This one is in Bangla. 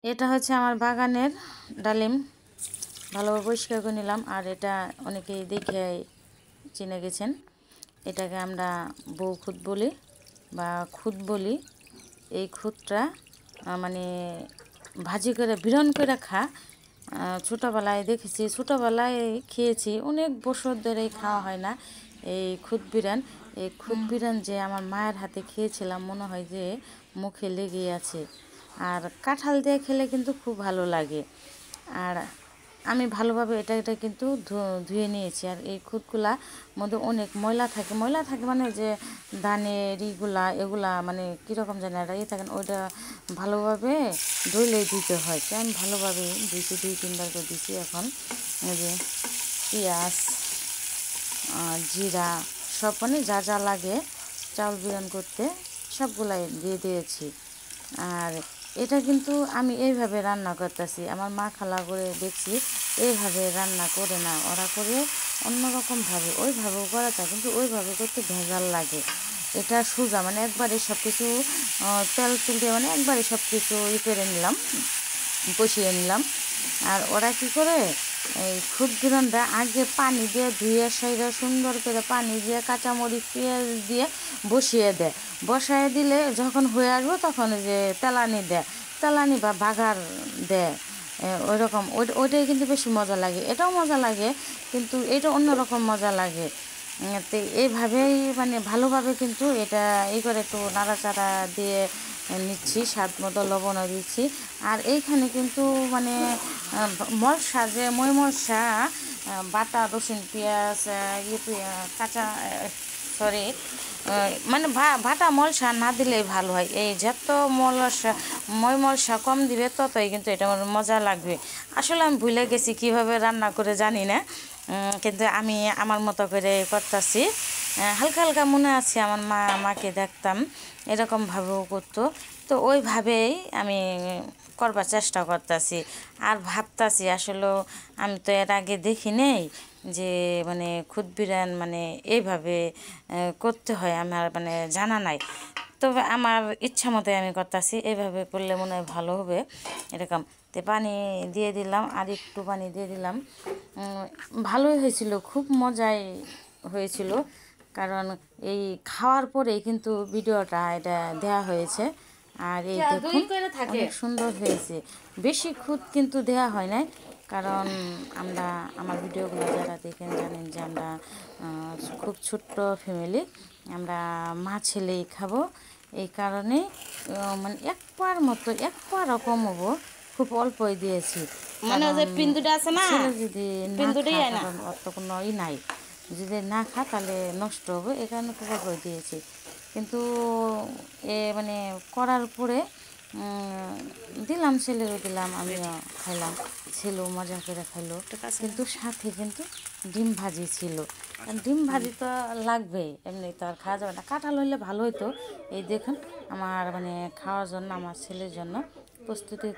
এটা হচ্ছে আমার বাগানের ডালিম, ভালোভাবে পরিষ্কার করে নিলাম। আর এটা অনেকেই দেখে চিনে গেছেন, এটাকে আমরা বউ খুদ বলি বা খুদ বলি। এই খুদটা মানে ভাজি করে বিরন করে ছোটোবেলায় দেখেছি, ছোটোবেলায় খেয়েছি, অনেক বছর ধরে খাওয়া হয় না এই খুদ বিরান। এই খুদ বিরান যে আমার মায়ের হাতে খেয়েছিলাম, মনে হয় যে মুখে লেগে আছে। আর কাঁঠাল দিয়ে খেলে কিন্তু খুব ভালো লাগে। আর আমি ভালোভাবে এটা কিন্তু ধুয়ে নিয়েছি। আর এই খুদগুলা মধ্যে অনেক ময়লা থাকে, ময়লা থাকে মানে যে দানের এগুলা মানে কীরকম জানি একটা থাকে, ওইটা ভালোভাবে ধুইলেই দিতে হয়। তাই আমি ভালোভাবে ধুইছি, 2-3 বার করে দিচ্ছি। এখন এই যে পেঁয়াজ, জিরা সব মানে যা যা লাগে চাউল বিরান করতে সবগুলাই দিয়ে দিয়েছি। আর এটা কিন্তু আমি এইভাবে রান্না করতেছি, আমার মা খালা করে দেখছি এইভাবে রান্না করে না, ওরা করে অন্যরকমভাবে, ওইভাবেও করা যায় কিন্তু ওইভাবে করতে ভেজাল লাগে। এটা সোজা মানে একবারে সব কিছু তেল দিয়ে মানে একবারে সব কিছু করে নিলাম, কষিয়ে নিলাম। আর ওরা কি করে এই খুদ বিরানটা আগে পানি দিয়ে ধুয়ে সাইরা সুন্দর করে পানি দিয়ে কাঁচামরিচ পেঁয়াজ দিয়ে বসিয়ে দিলে যখন হয়ে আসবো তখন যে তেলানি দেয়, তেলানি বা বাগার দেয়, ওই রকম ওইটাই কিন্তু বেশি মজা লাগে। এটাও মজা লাগে কিন্তু এটা অন্যরকম মজা লাগে। তো এইভাবেই মানে ভালোভাবে কিন্তু এটা করে একটু নাড়াচাড়া দিয়ে নিচ্ছি, স্বাদ মতো লবণও দিচ্ছি। আর এইখানে কিন্তু মানে মশলা যে মশলা বাটা রসুন পেঁয়াজ কাঁচা সরি মানে বাটা মশলা না দিলেই ভালো হয়। এই যত মশলা কম দিবে ততই কিন্তু এটা মজা লাগবে। আসলে আমি ভুলে গেছি কীভাবে রান্না করে জানি না, কিন্তু আমি আমার মতো করে করতেছি। হালকা হালকা মনে আছে আমার মাকে দেখতাম এরকমভাবেও করতো, তো ওইভাবেই আমি করবার চেষ্টা করতেছি। আর ভাবতাছি আসলে আমি তো এর আগে দেখি নেই যে মানে খুদ বিরান মানে এইভাবে করতে হয়, আমার মানে জানা নাই। তবে আমার ইচ্ছা মতোই আমি করতেছি, এইভাবে করলে মনে হয় ভালো হবে এরকম। তো পানি দিয়ে দিলাম, আর একটু পানি দিয়ে দিলাম। ভালোই হয়েছিল, খুব মজাই হয়েছিল। কারণ এই খাওয়ার পরেই কিন্তু ভিডিওটা এটা দেওয়া হয়েছে। আর এই দেখুন অনেক সুন্দর হয়েছে। বেশি খুদ কিন্তু দেওয়া হয় নাই, কারণ আমার ভিডিওগুলো যারা দেখেন জানেন যে আমরা খুব ছোট্ট ফ্যামিলি, আমরা মা ছেলেই খাবো। এই কারণে মানে এক পার কমবো, খুব অল্পই দিয়েছি। মানে যে পিন্দুটা আছে না, ছেলে যদি পিন্দুটাই না অত কোনো নাই, যদি না খা তাহলে নষ্ট হবে, এই কারণে খুব অল্প দিয়েছি। কিন্তু মানে করার পরে দিলাম, ছেলেরও দিলাম, আমিও খাইলাম, ছেলেও মজা করে খাইলো। কিন্তু সাথে কিন্তু ডিম ভাজি ছিল। ডিম ভাজি তো লাগবেই, এমনি তো আর খাওয়া যাবে না। কাঁঠাল হইলে ভালো হতো। এই দেখুন আমার মানে খাওয়ার জন্য, আমার ছেলের জন্য প্রস্তুতি